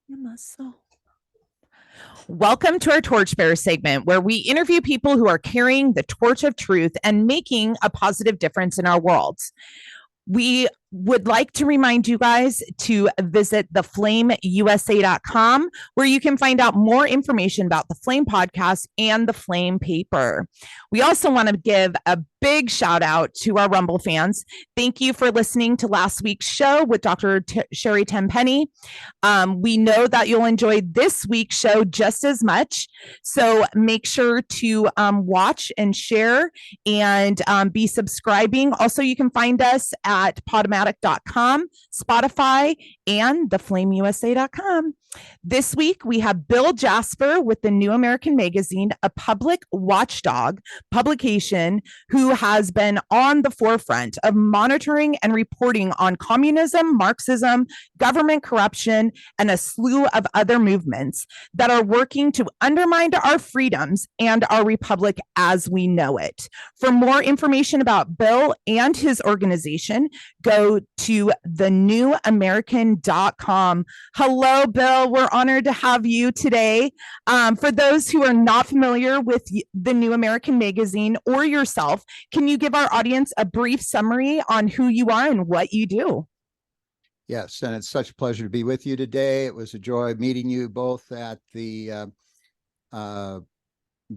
You must so. Welcome to our Torchbearer segment, where we interview people who are carrying the torch of truth and making a positive difference in our world. We would like to remind you guys to visit theflameusa.com, where you can find out more information about the Flame podcast and the Flame paper. We also want to give a big shout out to our Rumble fans. Thank you for listening to last week's show with Dr. Sherry Tenpenny. We know that you'll enjoy this week's show just as much. So make sure to watch and share and be subscribing. Also, you can find us at Podomatic.com, Spotify, and theflameusa.com. This week, we have Bill Jasper with the New American Magazine, a public watchdog publication who has been on the forefront of monitoring and reporting on communism, Marxism, government corruption, and a slew of other movements that are working to undermine our freedoms and our republic as we know it. For more information about Bill and his organization, go to thenewamerican.com. Hello, Bill. We're honored to have you today. For those who are not familiar with the New American Magazine or yourself, can you give our audience a brief summary on who you are and what you do? Yes, and it's such a pleasure to be with you today. It was a joy meeting you both at the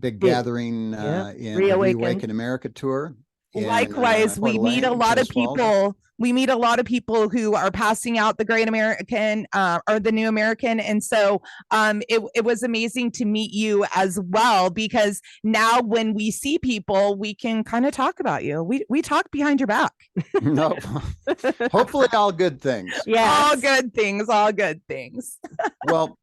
big gathering in the Reawaken America tour. Likewise, we meet a lot of people. We meet a lot of people who are passing out the Great American or the New American. And so it was amazing to meet you as well, because now when we see people, we can kind of talk about you. We talk behind your back. No, hopefully all good things. Yeah, all good things, all good things. Well,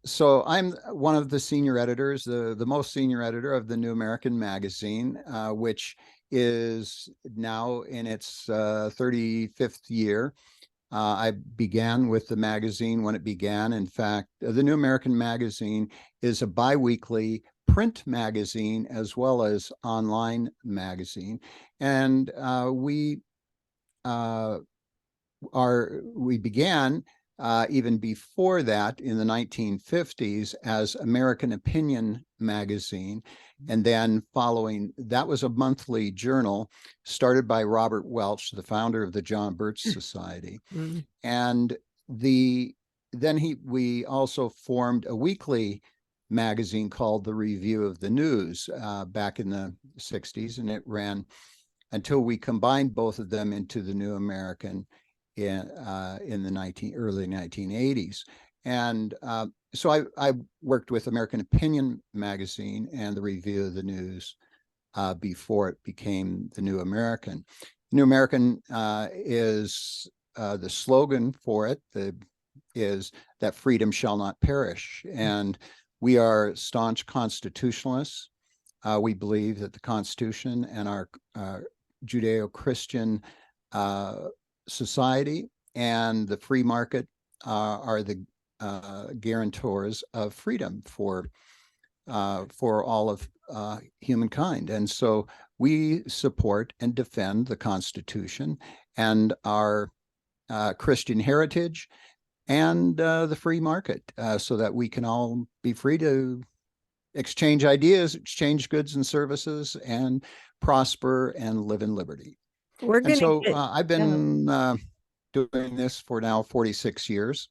so I'm one of the senior editors, the most senior editor of the New American Magazine, which is now in its 35th year. I began with the magazine when it began. In fact, the New American Magazine is a bi-weekly print magazine as well as online magazine. And we began even before that in the 1950s as American Opinion magazine. And then following, that was a monthly journal started by Robert Welch, the founder of the John Birch Society. And we also formed a weekly magazine called The Review of the News back in the 60s. And it ran until we combined both of them into the New American in the early 1980s. And so I worked with American Opinion magazine and the Review of the News before it became the New American. New American is the slogan for it is that freedom shall not perish. And we are staunch constitutionalists. We believe that the Constitution and our Judeo-Christian society and the free market are the guarantors of freedom for all of humankind. And so we support and defend the Constitution and our Christian heritage and the free market so that we can all be free to exchange ideas, exchange goods and services, and prosper and live in liberty. I've been doing this for now 46 years.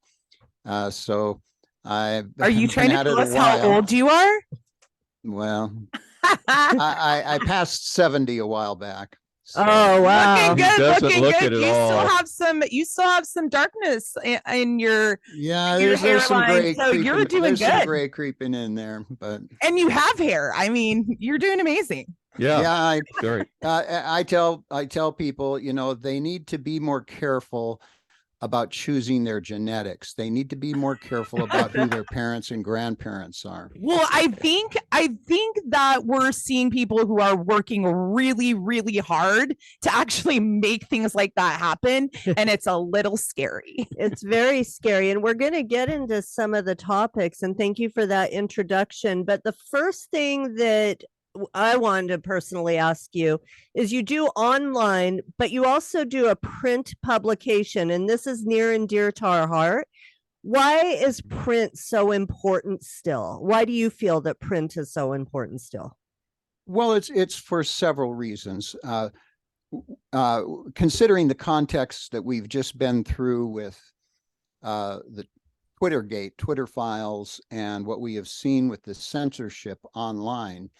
So are you trying to tell us how old you are? Well, I passed 70 a while back. So. Oh wow! Looking good, looking good. You still have some darkness in your there's some gray. So you're doing good. Some gray creeping in there, and you have hair. I mean, you're doing amazing. Yeah. I tell people, they need to be more careful about choosing their genetics. They need to be more careful about who their parents and grandparents are. Well, I think that we're seeing people who are working really, really hard to actually make things like that happen. And it's a little scary. It's very scary. And we're going to get into some of the topics. And thank you for that introduction. But the first thing that I wanted to personally ask you is you do online, but you also do a print publication, and this is near and dear to our heart. Why is print so important still? Why do you feel that print is so important still? Well, it's for several reasons. Considering the context that we've just been through with the Twitter files, and what we have seen with the censorship online,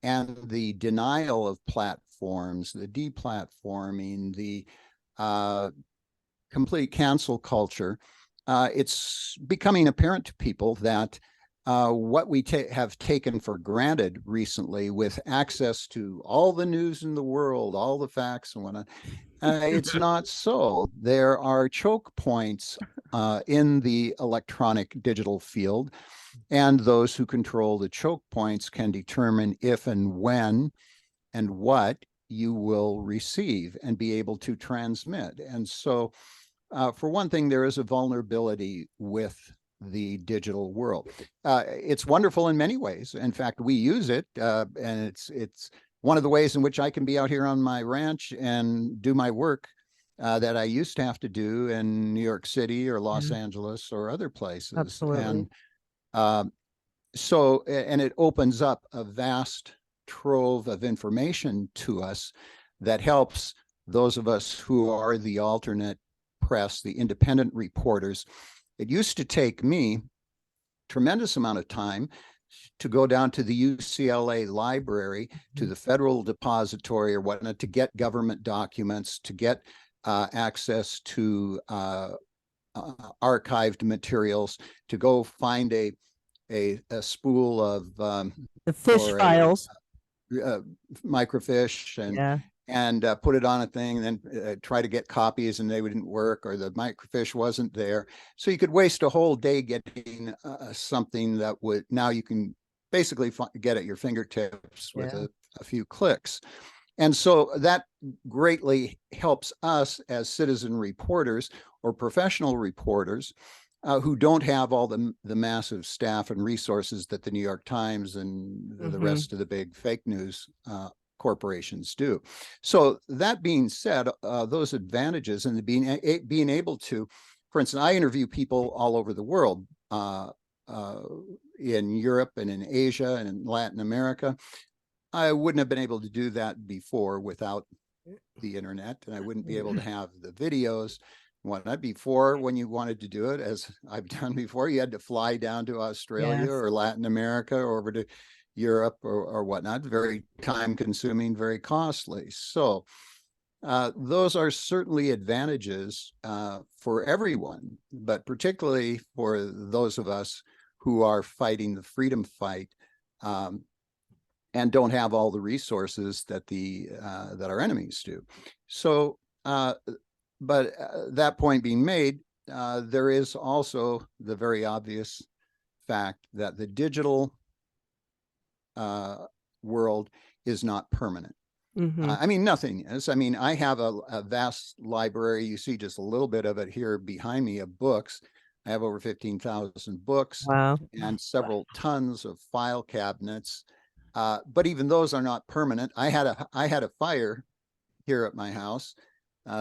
and the denial of platforms, the deplatforming, the complete cancel culture, it's becoming apparent to people that what we have taken for granted recently, with access to all the news in the world, all the facts and whatnot, it's not so. There are choke points in the electronic digital field, and those who control the choke points can determine if and when and what you will receive and be able to transmit. And so, for one thing, there is a vulnerability with the digital world. It's wonderful in many ways. In fact, we use it, and it's one of the ways in which I can be out here on my ranch and do my work that I used to have to do in New York City or Los Angeles or other places. Absolutely. And so, and it opens up a vast trove of information to us that helps those of us who are the alternate press, the independent reporters. It used to take me tremendous amount of time to go down to the UCLA library, to the Federal Depository or whatnot, to get government documents, to get access to archived materials, to go find a spool of The fish files. microfiche and put it on a thing, and then try to get copies, and they wouldn't work, or the microfiche wasn't there. So you could waste a whole day getting something that would, now you can basically get at your fingertips with a few clicks. And so that greatly helps us as citizen reporters or professional reporters who don't have all the massive staff and resources that the New York Times and the rest of the big fake news corporations do. So that being said, those advantages and being able to, for instance, I interview people all over the world, in Europe and in Asia and in Latin America. I wouldn't have been able to do that before without the internet, and I wouldn't be able to have the videos. Whatnot. Before, when you wanted to do it, as I've done before, you had to fly down to Australia or Latin America or over to Europe or whatnot. Very time consuming, very costly. So those are certainly advantages for everyone, but particularly for those of us who are fighting the freedom fight and don't have all the resources that that our enemies do. So but that point being made, there is also the very obvious fact that the digital world is not permanent. I mean, nothing is. I mean, I have a vast library. You see just a little bit of it here behind me of books. I have over 15,000 books and several tons of file cabinets. But even those are not permanent. I had a fire here at my house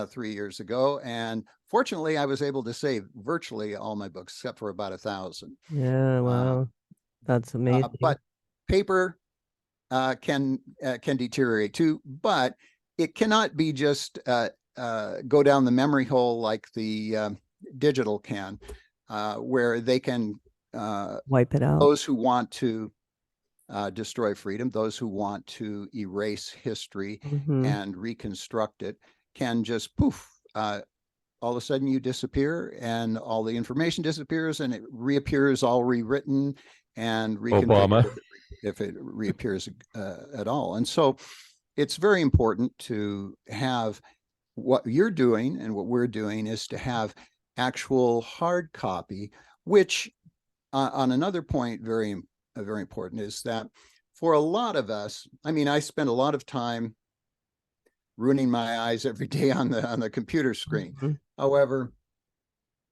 3 years ago, and fortunately I was able to save virtually all my books except for about 1,000. Yeah, wow, that's amazing. But paper can deteriorate too, but it cannot be just go down the memory hole like the digital can, where they can wipe it out. Those who want to destroy freedom, those who want to erase history and reconstruct it, can just poof, all of a sudden you disappear and all the information disappears and it reappears all rewritten and reconfigured if it reappears at all. And so it's very important to have what you're doing, and what we're doing is to have actual hard copy, which on another point, very important, is that for a lot of us, I mean, I spend a lot of time ruining my eyes every day on the computer screen. However,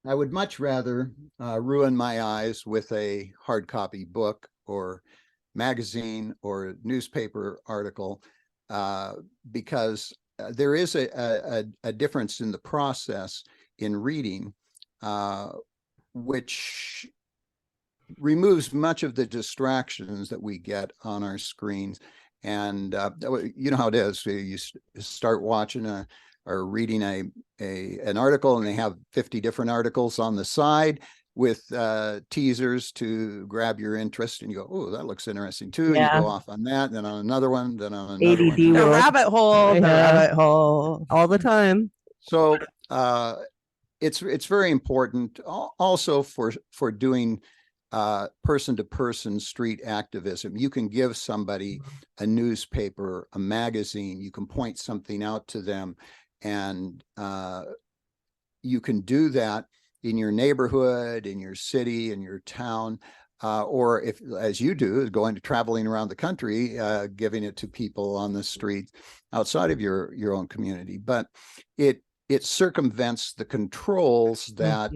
I would much rather ruin my eyes with a hard copy book or magazine or newspaper article, because there is a difference in the process in reading which removes much of the distractions that we get on our screens. And you know how it is. You start watching or reading an article, and they have 50 different articles on the side with teasers to grab your interest, and you go, oh, that looks interesting too. And you go off on that, then on another one, then on another ADD one. The rabbit hole, the rabbit hole. all the time. So it's very important also for doing person-to-person street activism. You can give somebody a newspaper, a magazine, you can point something out to them, and you can do that in your neighborhood, in your city, in your town, or if, as you do, is traveling around the country, giving it to people on the street outside of your own community. But it circumvents the controls that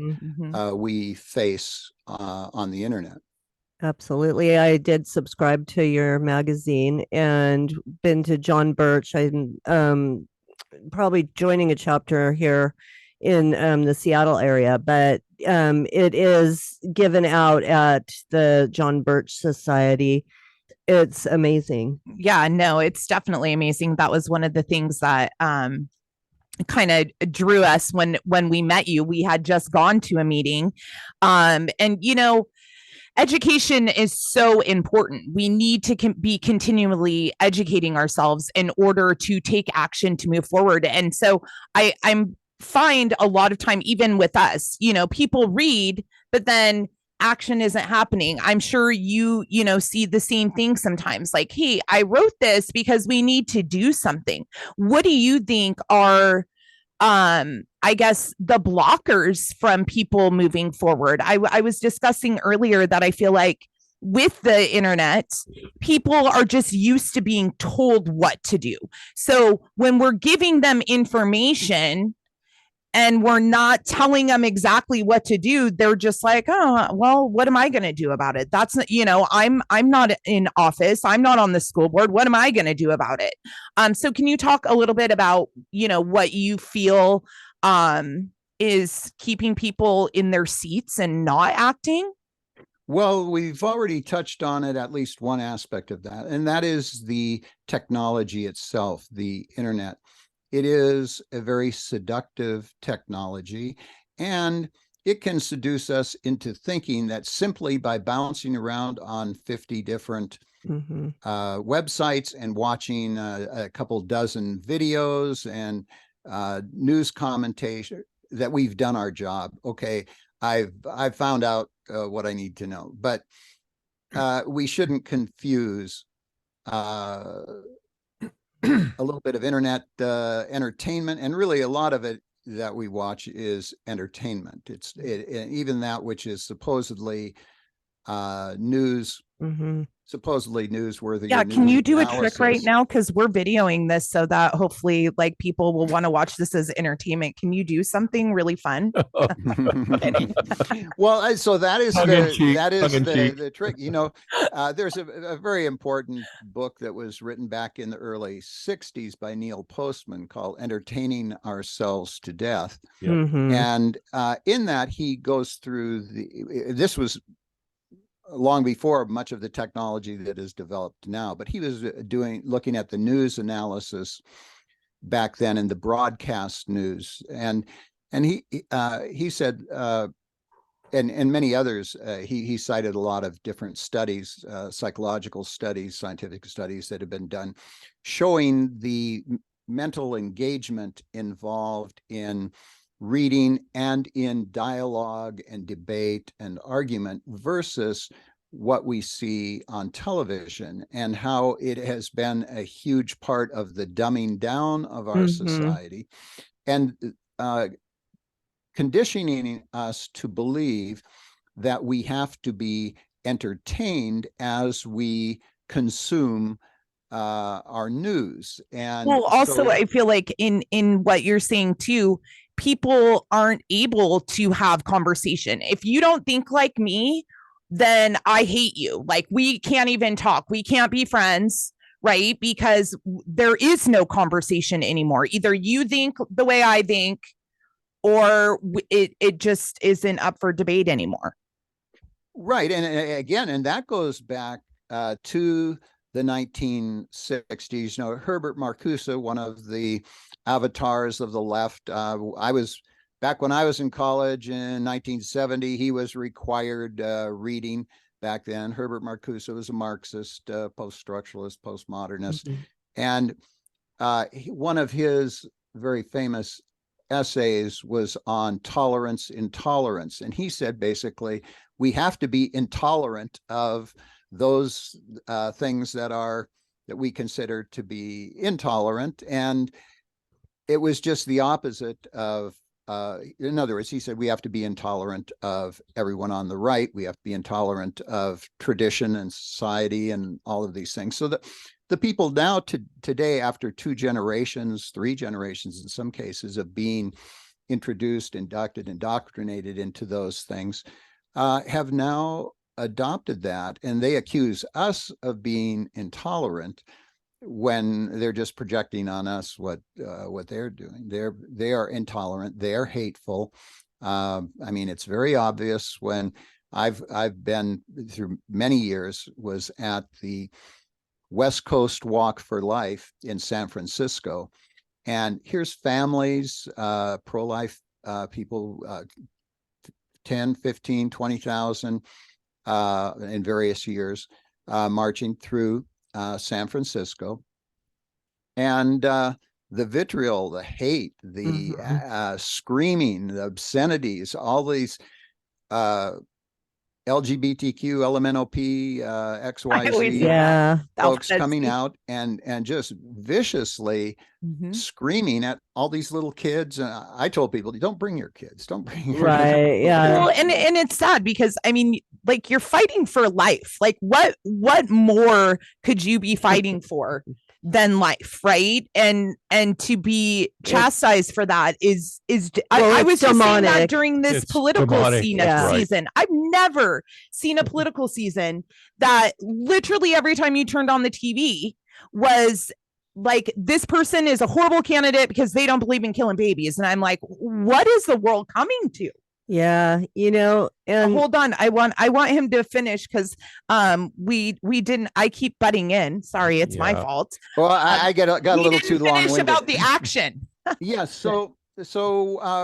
we face on the internet. Absolutely. I did subscribe to your magazine and been to John Birch. I'm probably joining a chapter here in the Seattle area, but it is given out at the John Birch Society. It's amazing. Yeah, no, it's definitely amazing. That was one of the things that kind of drew us when we met you. We had just gone to a meeting, and education is so important. We need to be continually educating ourselves in order to take action to move forward. And so I'm find a lot of time, even with us, people read, but then action isn't happening. I'm sure you see the same thing sometimes, like, hey, I wrote this because we need to do something. What do you think are I guess the blockers from people moving forward? I was discussing earlier that I feel like with the internet, people are just used to being told what to do. So when we're giving them information and we're not telling them exactly what to do, they're just like, oh, well, what am I going to do about it? That's not, I'm not in office. I'm not on the school board. What am I going to do about it? So can you talk a little bit about, what you feel is keeping in their seats and not acting? Well, we've already touched on it, at least one aspect of that, and that is the technology itself, the internet. It is a very seductive technology, and it can seduce us into thinking that simply by bouncing around on 50 different websites and watching a couple dozen videos and news commentation, that we've done our job. Okay, I've found out what I need to know, but we shouldn't confuse a little bit of internet entertainment, and really a lot of it that we watch is entertainment. It's even that which is supposedly news, supposedly newsworthy. Yeah, can you do a trick right now? Because we're videoing this so that hopefully people will want to watch this as entertainment. Can you do something really fun? Well, so that is the trick. There's a very important book that was written back in the early 60s by Neil Postman called Entertaining Ourselves to Death. And in that, he goes through this was long before much of the technology that is developed now, but he was looking at the news analysis back then in the broadcast news, and he said, and many others, he cited a lot of different studies, psychological studies, scientific studies that have been done showing the mental engagement involved in reading and in dialogue and debate and argument versus what we see on television, and how it has been a huge part of the dumbing down of our society and conditioning us to believe that we have to be entertained as we consume our news. And well, also, I feel like in what you're saying too, people aren't able to have conversation. If you don't think like me, then I hate you. Like, we can't even talk. We can't be friends, right? Because there is no conversation anymore. Either you think the way I think, or it just isn't up for debate anymore. Right. And again, and that goes back to the 1960s. You know, Herbert Marcuse, one of the avatars of the left. Back when I was in college in 1970, he was required reading back then. Herbert Marcuse was a Marxist, post-structuralist, postmodernist. Mhm. And one of his very famous essays was on tolerance, intolerance. And he said, basically, we have to be intolerant of those things that we consider to be intolerant. And it was just the opposite of, in other words, he said, we have to be intolerant of everyone on the right. We have to be intolerant of tradition and society and all of these things. So the people now today, after 2 generations, 3 generations in some cases, of being introduced, inducted, indoctrinated into those things, have now adopted that, and they accuse us of being intolerant when they're just projecting on us what they're doing. They are intolerant. They're hateful. I mean, it's very obvious when I've been through many years, was at the West Coast Walk for Life in San Francisco, and here's families, pro-life people, 10, 15, 20,000 in various years, marching through San Francisco. And the vitriol, the hate, the screaming, the obscenities, all these LGBTQ, LMNOP, XYZ folks coming out and just viciously screaming at all these little kids. I told people, don't bring your kids, don't bring your kids. Well, and it's sad because, I mean, like, you're fighting for life. Like, what more could you be fighting for than life, right? And to be chastised for that is I was just saying that during this political season. I've never seen a political season that literally every time you turned on the TV was like, this person is a horrible candidate because they don't believe in killing babies. And I'm like, what is the world coming to? Yeah, you know, and hold on, I want him to finish, because we didn't. I keep butting in. Sorry, it's my fault. Well, I got a little too long-winded about the action. Yes. So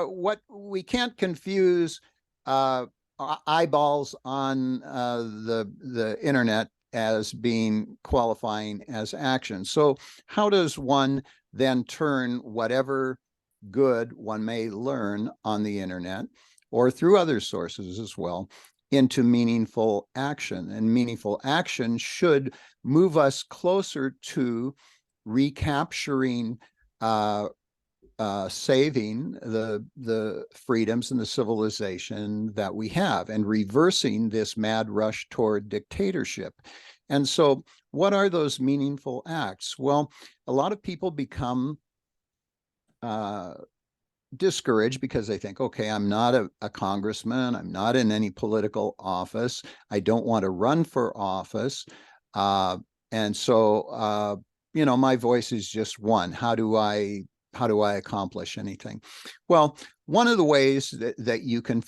what we can't confuse eyeballs on the internet as being qualifying as action. So how does one then turn whatever good one may learn on the internet or through other sources as well into meaningful action? And meaningful action should move us closer to recapturing, saving the freedoms and the civilization that we have, and reversing this mad rush toward dictatorship. And so what are those meaningful acts? Well, a lot of people become discouraged because they think, okay, I'm not a congressman, I'm not in any political office, I don't want to run for office, and so my voice is just one. How do I accomplish anything? Well, one of the ways that you can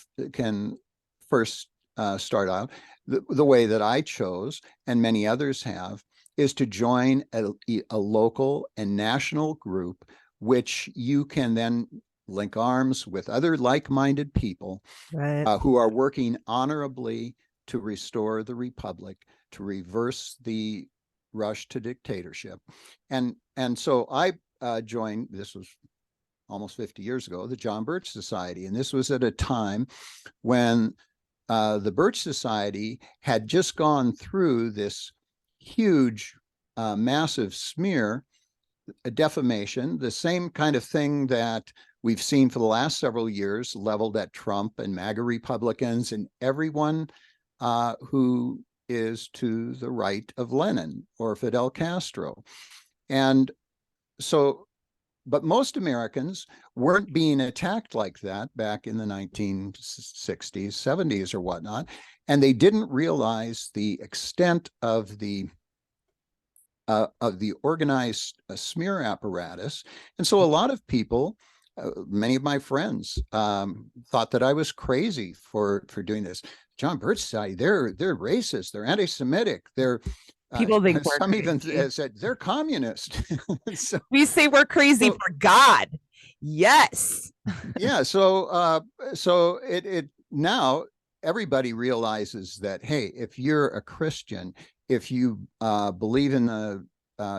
first start out, the way that I chose and many others have, is to join a local and national group, which you can then link arms with other like-minded people who are working honorably to restore the republic, to reverse the rush to dictatorship. And so I joined, this was almost 50 years ago, the John Birch Society. And this was at a time when the Birch Society had just gone through this huge, massive smear, a defamation, the same kind of thing that we've seen for the last several years leveled at Trump and MAGA Republicans and everyone who is to the right of Lenin or Fidel Castro. And so, but most Americans weren't being attacked like that back in the 1960s, 70s or whatnot. And they didn't realize the extent of the organized smear apparatus. And so a lot of people many of my friends thought that I was crazy for doing this. John Birch Society, they're racist, they're anti-Semitic, they're People think we're some even crazy. said they're communist. So, We say we're crazy for God. Yes. yeah, so it now everybody realizes that, hey, if you're a Christian, if you believe in the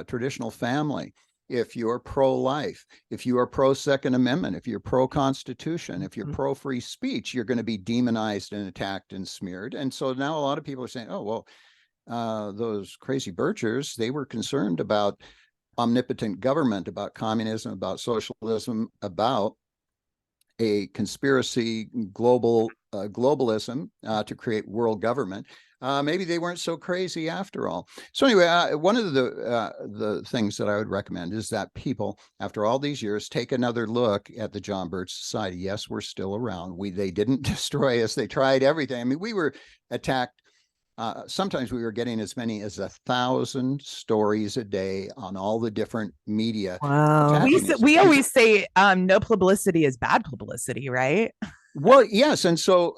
traditional family, if you're pro-life, if you are pro-Second Amendment, if you're pro-Constitution, if you're pro-free speech, you're going to be demonized and attacked and smeared. And so now a lot of people are saying, oh, well, those crazy Birchers, they were concerned about omnipotent government, about communism, about socialism, about a conspiracy globalism to create world government. Maybe they weren't so crazy after all. So anyway, one of the things that I would recommend is that people, after all these years, take another look at the John Birch Society. Yes, we're still around. They didn't destroy us. They tried everything. I mean, we were attacked. Sometimes we were getting as many as 1,000 stories a day on all the different media. Wow. We always say no publicity is bad publicity, right? Well, yes, and so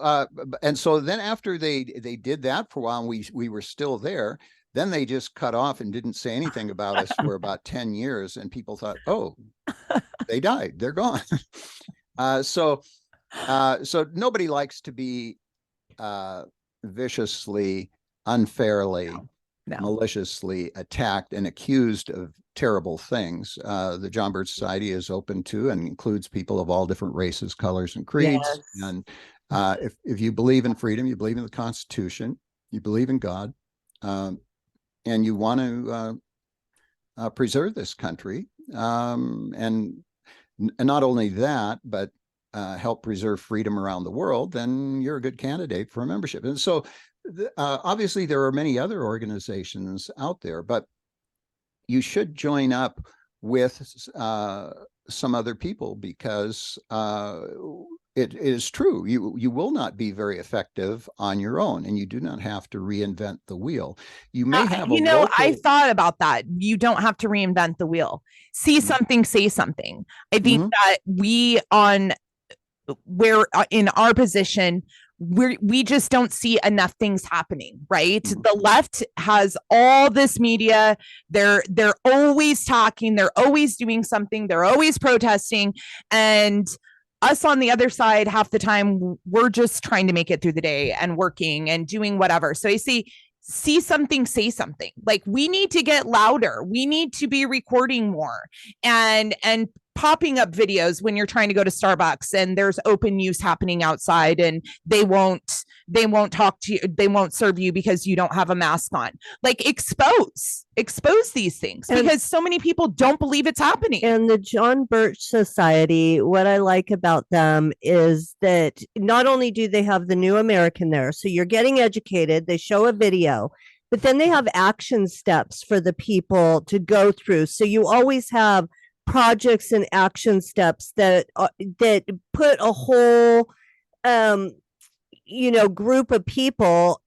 then after they did that for a while, and we were still there. Then they just cut off and didn't say anything about us for about 10 years, and people thought, oh, they died, they're gone. So nobody likes to be viciously, unfairly, maliciously attacked and accused of terrible things. The John Birch Society is open to and includes people of all different races, colors, and creeds. Yes. And if you believe in freedom, you believe in the Constitution, you believe in God, and you want to preserve this country, and not only that, but help preserve freedom around the world, then you're a good candidate for a membership. And so obviously there are many other organizations out there, but you should join up with some other people, because it is true. You will not be very effective on your own, and you do not have to reinvent the wheel. You may have I thought about that. You don't have to reinvent the wheel. See something, say something. I think that we're in our position, we just don't see enough things happening, right? The left has all this media. They're always talking, they're always doing something, they're always protesting, and us on the other side, half the time we're just trying to make it through the day and working and doing whatever. So I see something, say something. Like, we need to get louder, we need to be recording more and popping up videos when you're trying to go to Starbucks and there's open use happening outside, and they won't talk to you, they won't serve you because you don't have a mask on. Like, expose these things, because so many people don't believe it's happening. And the John Birch Society, what I like about them is that not only do they have the New American there, so you're getting educated, they show a video, but then they have action steps for the people to go through. So you always have projects and action steps that put a whole group of people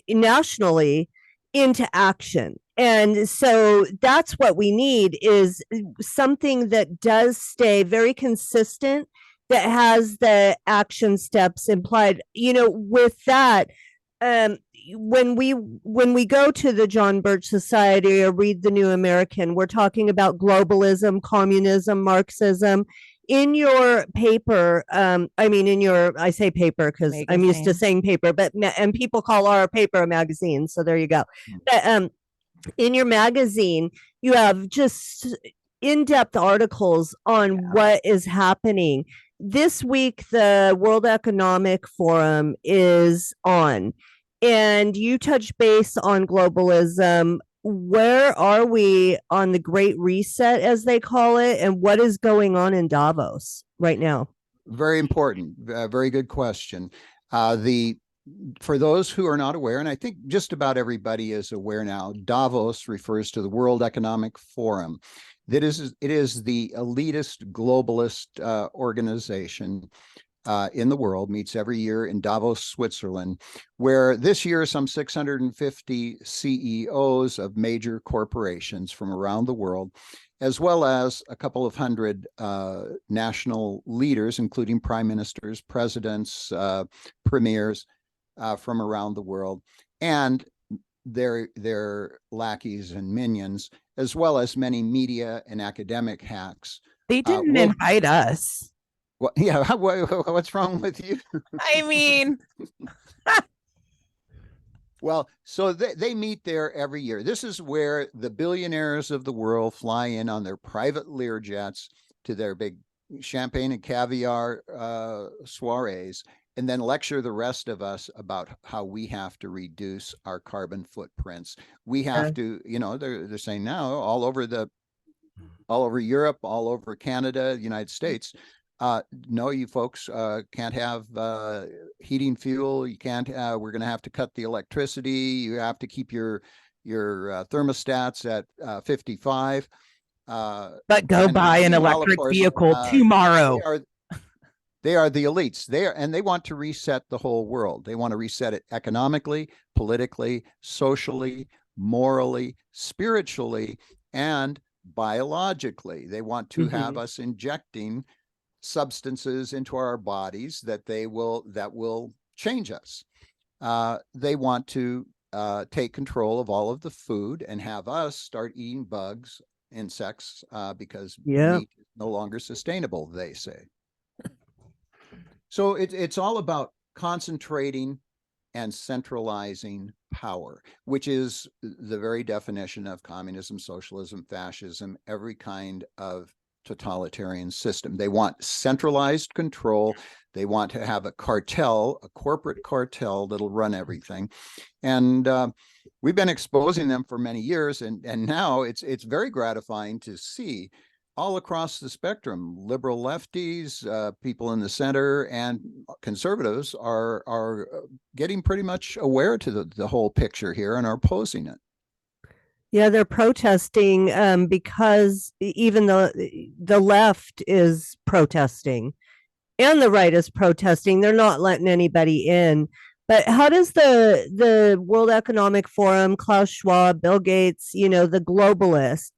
nationally into action. And so that's what we need, is something that does stay very consistent, that has the action steps implied. With that, when we go to the John Birch Society or read the New American, we're talking about globalism, communism, Marxism. In your paper, I say paper because I'm used to saying paper, and people call our paper a magazine, so there you go. But in your magazine, you have just in-depth articles on what is happening. This week, the World Economic Forum is on, and you touch base on globalism. Where are we on the Great Reset, as they call it, and what is going on in Davos right now? Very important. Very good question. For those who are not aware, and I think just about everybody is aware now, Davos refers to the World Economic Forum. It is the elitist globalist organization in the world, meets every year in Davos, Switzerland, where this year some 650 CEOs of major corporations from around the world as well as a couple of hundred national leaders, including prime ministers, presidents, premiers from around the world, and their lackeys and minions, as well as many media and academic hacks. They didn't invite us. Well, yeah, what's wrong with you? I mean, well, so they meet there every year. This is where the billionaires of the world fly in on their private Learjets to their big champagne and caviar soirees, and then lecture the rest of us about how we have to reduce our carbon footprints. We have to, you know, they're saying now all over Europe, all over Canada, United States, no, you folks can't have heating fuel. You can't. We're going to have to cut the electricity. You have to keep your thermostats at 55. But go buy an electric vehicle tomorrow. They are the elites. And they want to reset the whole world. They want to reset it economically, politically, socially, morally, spiritually, and biologically. They want to have us injecting substances into our bodies that will change us. They want to take control of all of the food and have us start eating bugs, insects, because meat is no longer sustainable, they say. So it's all about concentrating and centralizing power, which is the very definition of communism, socialism, fascism, every kind of totalitarian system. They want centralized control. They want to have a cartel, a corporate cartel that'll run everything. And we've been exposing them for many years, and now it's very gratifying to see all across the spectrum, liberal lefties, people in the center, and conservatives are getting pretty much aware to the whole picture here and are opposing it. Yeah, they're protesting because even though the left is protesting and the right is protesting, they're not letting anybody in. But how does the World Economic Forum, Klaus Schwab, Bill Gates, you know, the globalists,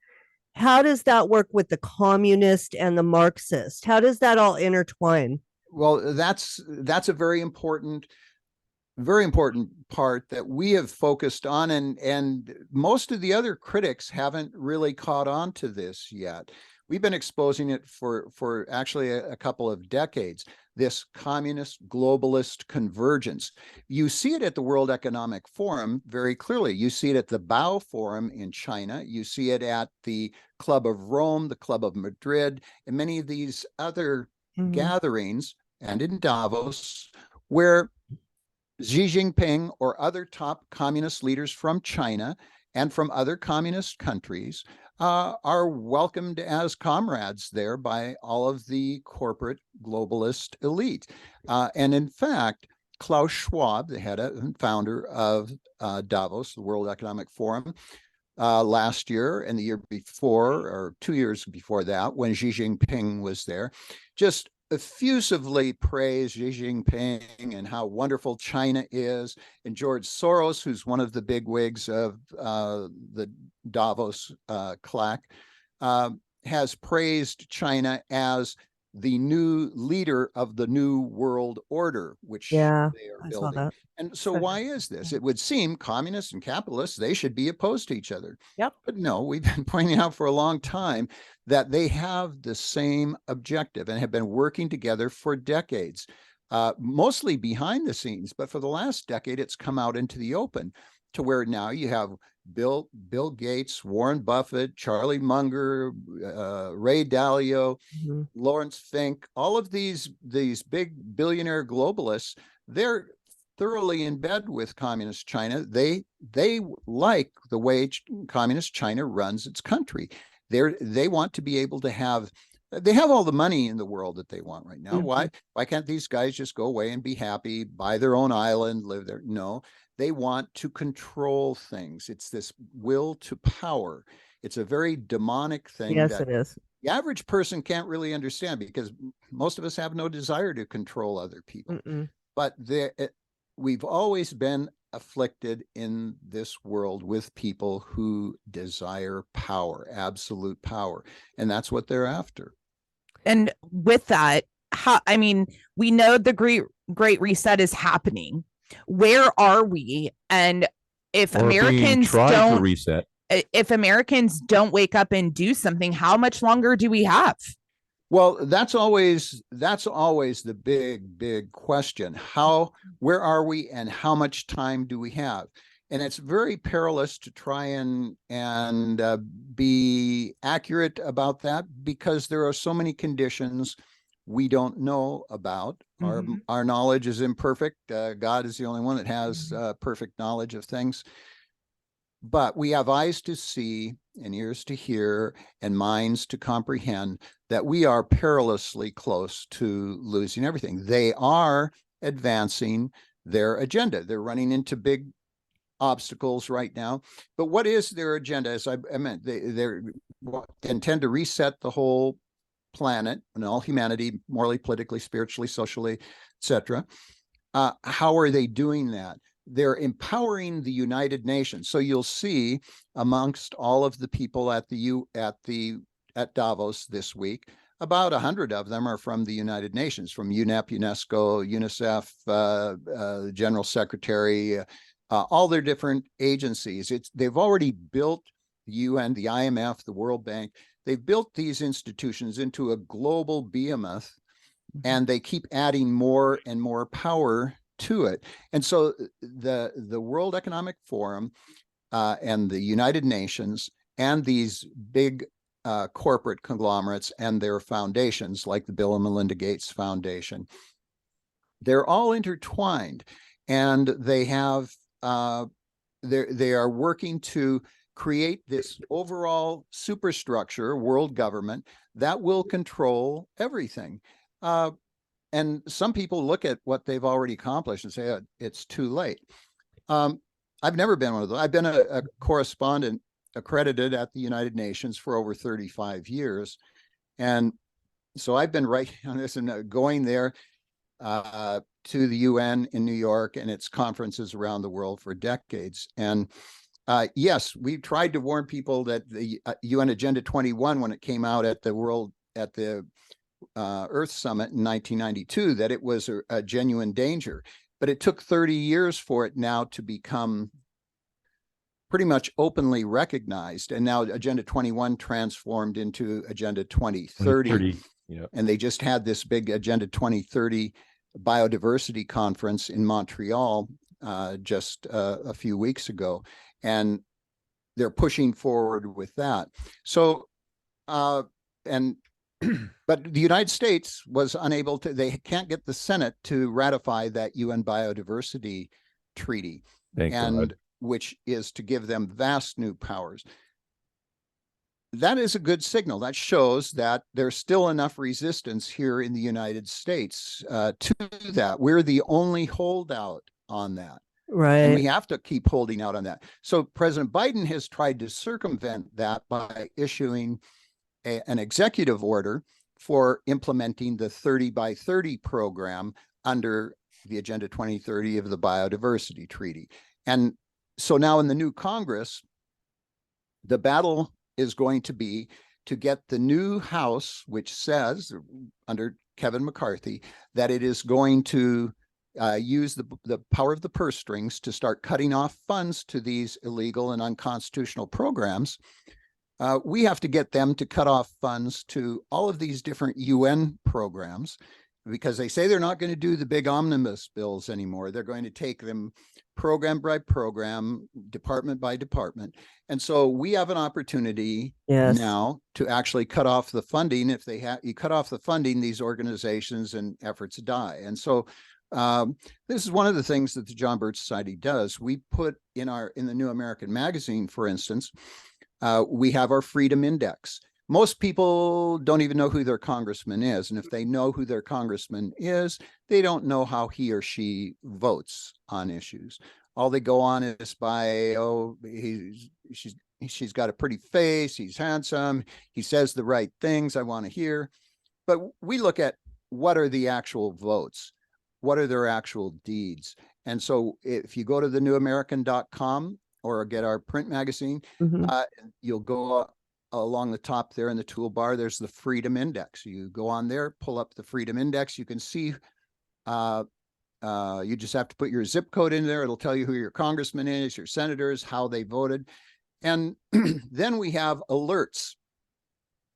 how does that work with the communist and the Marxist? How does that all intertwine? Well, that's a very important part that we have focused on, and most of the other critics haven't really caught on to this yet. We've been exposing it for actually a couple of decades, this communist globalist convergence. You see it at the World Economic Forum very clearly. You see it at the Bao Forum in China. You see it at the Club of Rome, the Club of Madrid, and many of these other gatherings, and in Davos, where Xi Jinping or other top communist leaders from China and from other communist countries are welcomed as comrades there by all of the corporate globalist elite. And in fact, Klaus Schwab, the head and founder of Davos, the World Economic Forum, last year and the year before, or 2 years before that, when Xi Jinping was there, just effusively praised Xi Jinping and how wonderful China is. And George Soros, who's one of the bigwigs of the Davos claque, has praised China as the new leader of the new world order, which they are building. And so why is this? It would seem communists and capitalists, they should be opposed to each other. Yep. But no, we've been pointing out for a long time that they have the same objective and have been working together for decades, mostly behind the scenes. But for the last decade, it's come out into the open to where now you have Bill Gates, Warren Buffett, Charlie Munger, Ray Dalio, Lawrence Fink, all of these big billionaire globalists, they're thoroughly in bed with communist China. They like the way communist China runs its country. They want to be able to have, they have all the money in the world that they want right now. Why can't these guys just go away and be happy, buy their own island, live there? No, they want to control things. It's this will to power. It's a very demonic thing. Yes, it is. The average person can't really understand because most of us have no desire to control other people. But we've always been afflicted in this world with people who desire power, absolute power. And that's what they're after. And with that, we know the great reset is happening. Where are we? And if Americans don't reset, if Americans don't wake up and do something, how much longer do we have? Well, that's always the big question. Where are we, and how much time do we have? And it's very perilous to try and be accurate about that, because there are so many conditions we don't know about. Our knowledge is imperfect. God is the only one that has perfect knowledge of things. But we have eyes to see and ears to hear and minds to comprehend that we are perilously close to losing everything. They are advancing their agenda. They're running into big obstacles right now. But what is their agenda? As I meant, they intend to reset the whole planet and all humanity, morally, politically, spiritually, socially, etc. How are they doing that? They're empowering the United Nations. So you'll see amongst all of the people at Davos this week, about 100 of them are from the United Nations, from UNEP, UNESCO, UNICEF, General Secretary, all their different agencies. They've already built the UN, the IMF, the World Bank. They've built these institutions into a global behemoth, and they keep adding more and more power to it. And so the World Economic Forum and the United Nations and these big corporate conglomerates and their foundations, like the Bill and Melinda Gates Foundation, they're all intertwined, and they have they are working to create this overall superstructure, world government, that will control everything. And some people look at what they've already accomplished and say, oh, it's too late. I've never been one of those. I've been a correspondent accredited at the United Nations for over 35 years. And so I've been right on this and going there to the UN in New York and its conferences around the world for decades. And yes, we tried to warn people that the UN Agenda 21, when it came out at the Earth Summit in 1992, that it was a genuine danger. But it took 30 years for it now to become pretty much openly recognized. And now Agenda 21 transformed into Agenda 2030. Yep. And they just had this big Agenda 2030 biodiversity conference in Montreal just a few weeks ago. And they're pushing forward with that. So, but the United States was unable to, they can't get the Senate to ratify that UN biodiversity treaty, Thank God. Which is to give them vast new powers. That is a good signal. That shows that there's still enough resistance here in the United States to that. We're the only holdout on that. Right. And we have to keep holding out on that. So President Biden has tried to circumvent that by issuing an executive order for implementing the 30 by 30 program under the Agenda 2030 of the Biodiversity Treaty. And so now in the new Congress, the battle is going to be to get the new House, which says under Kevin McCarthy, that it is going to use the power of the purse strings to start cutting off funds to these illegal and unconstitutional programs. We have to get them to cut off funds to all of these different UN programs, because they say they're not going to do the big omnibus bills anymore. They're going to take them program by program, department by department. And so we have an opportunity now to actually cut off the funding. If you cut off the funding, these organizations and efforts die. And so this is one of the things that the John Birch Society does. We put in the New American Magazine, for instance, we have our Freedom Index. Most people don't even know who their congressman is. And if they know who their congressman is, they don't know how he or she votes on issues. All they go on is by, she's got a pretty face, he's handsome, he says the right things I want to hear. But we look at what are the actual votes, what are their actual deeds. And so if you go to thenewamerican.com or get our print magazine, you'll go along the top there in the toolbar, there's the Freedom Index. You go on there, pull up the Freedom Index. You can see, you just have to put your zip code in there. It'll tell you who your congressman is, your senators, how they voted. And then we have alerts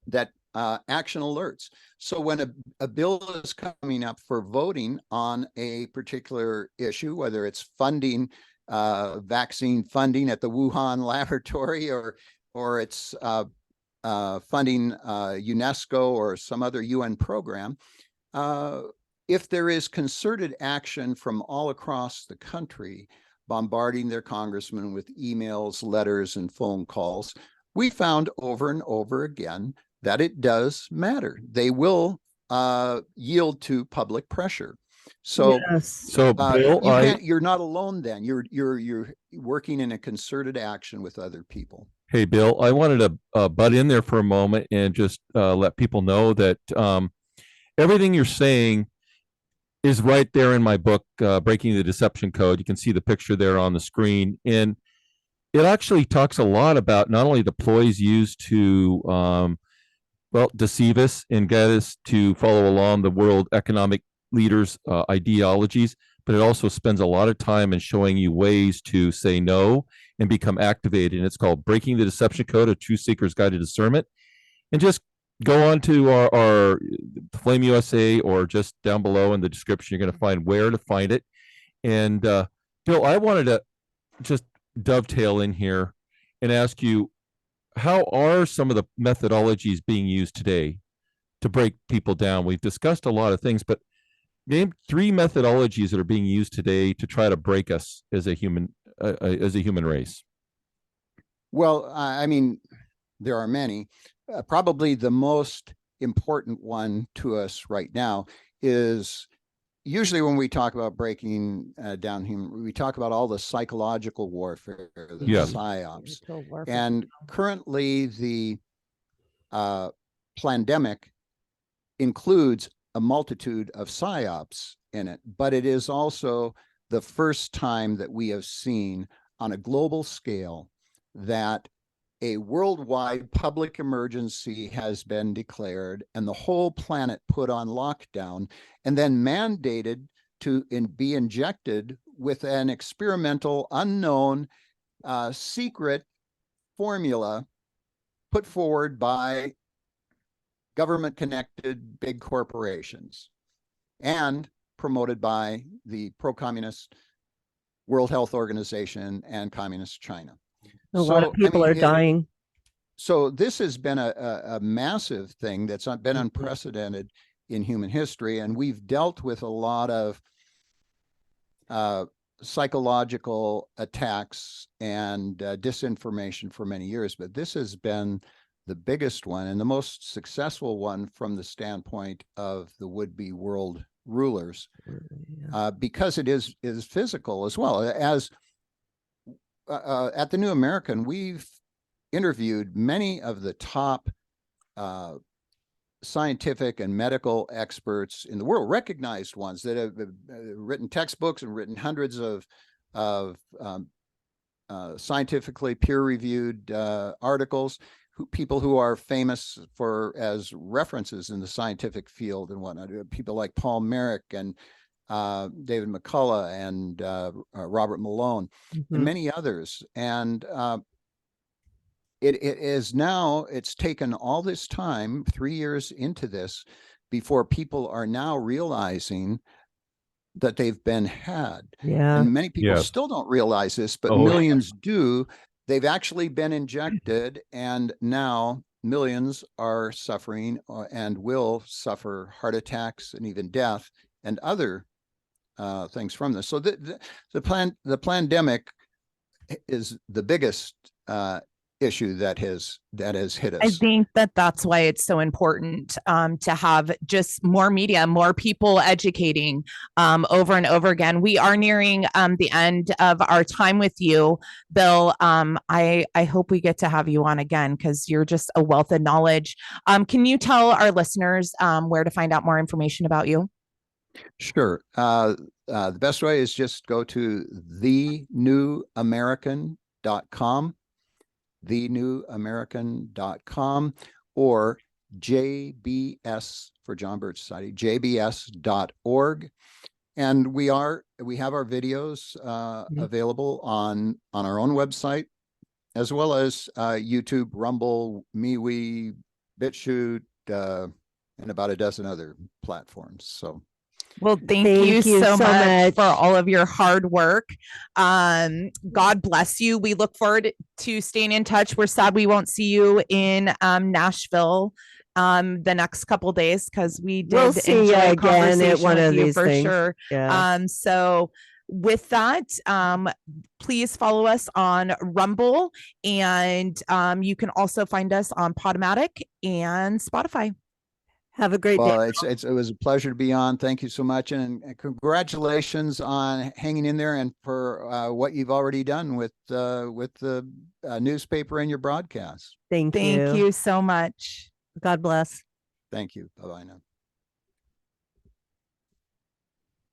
that action alerts. So when a bill is coming up for voting on a particular issue, whether it's funding, vaccine funding at the Wuhan laboratory, or it's funding UNESCO or some other UN program, if there is concerted action from all across the country, bombarding their congressmen with emails, letters, and phone calls, we found over and over again that it does matter. They will yield to public pressure. So, So Bill, you're not alone. Then you're working in a concerted action with other people. Hey, Bill, I wanted to butt in there for a moment and just let people know that everything you're saying is right there in my book, Breaking the Deception Code. You can see the picture there on the screen. And it actually talks a lot about not only the ploys used to, deceive us and get us to follow along the world economic leaders' ideologies, but it also spends a lot of time in showing you ways to say no and become activated. And it's called Breaking the Deception Code, A Truth Seeker's Guide to Discernment. And just go on to our Flame USA, or just down below in the description, you're going to find where to find it. And Bill, I wanted to just dovetail in here and ask you, how are some of the methodologies being used today to break people down? We've discussed a lot of things, but name 3 methodologies that are being used today to try to break us as a human race. Well, I mean, there are many. Probably the most important one to us right now is, usually when we talk about breaking down human, we talk about all the psychological warfare, the psyops. And currently the pandemic includes a multitude of psyops in it, but it is also the first time that we have seen on a global scale that a worldwide public emergency has been declared and the whole planet put on lockdown, and then mandated to be injected with an experimental, unknown, secret formula put forward by government-connected big corporations and promoted by the pro-communist World Health Organization and Communist China. A lot of people are dying. So this has been a massive thing that's been unprecedented in human history, and we've dealt with a lot of psychological attacks and disinformation for many years, but this has been the biggest one and the most successful one from the standpoint of the would-be world rulers, because it is physical as well. As at the New American, we've interviewed many of the top scientific and medical experts in the world, recognized ones that have written textbooks and written hundreds of scientifically peer-reviewed articles, people who are famous as references in the scientific field and whatnot, people like Paul Merrick and David McCullough and Robert Malone, and many others. And it's taken all this time, 3 years into this, before people are now realizing that they've been had. And many people still don't realize this, but millions do. They've actually been injected, and now millions are suffering and will suffer heart attacks and even death and other things from this. So the pandemic is the biggest issue that has hit us. I think that's why it's so important to have just more media, more people educating over and over again. We are nearing the end of our time with you, Bill. I hope we get to have you on again, because you're just a wealth of knowledge. Can you tell our listeners where to find out more information about you? Sure. The best way is just go to thenewamerican.com, thenewamerican.com, or JBS for John Birch Society, jbs.org. And we have our videos available on our own website, as well as YouTube, Rumble, MeWe, BitChute, and about a dozen other platforms. So, well, thank you so much for all of your hard work. God bless you. We look forward to staying in touch. We're sad we won't see you in Nashville the next couple days, because we'll see you again at one of these for things. sure. Yeah. So with that, please follow us on Rumble, and you can also find us on Podomatic and Spotify. Have a great day. It was a pleasure to be on. Thank you so much, and congratulations on hanging in there, and for what you've already done with the newspaper and your broadcast. Thank you so much. God bless. Thank you. Bye-bye now.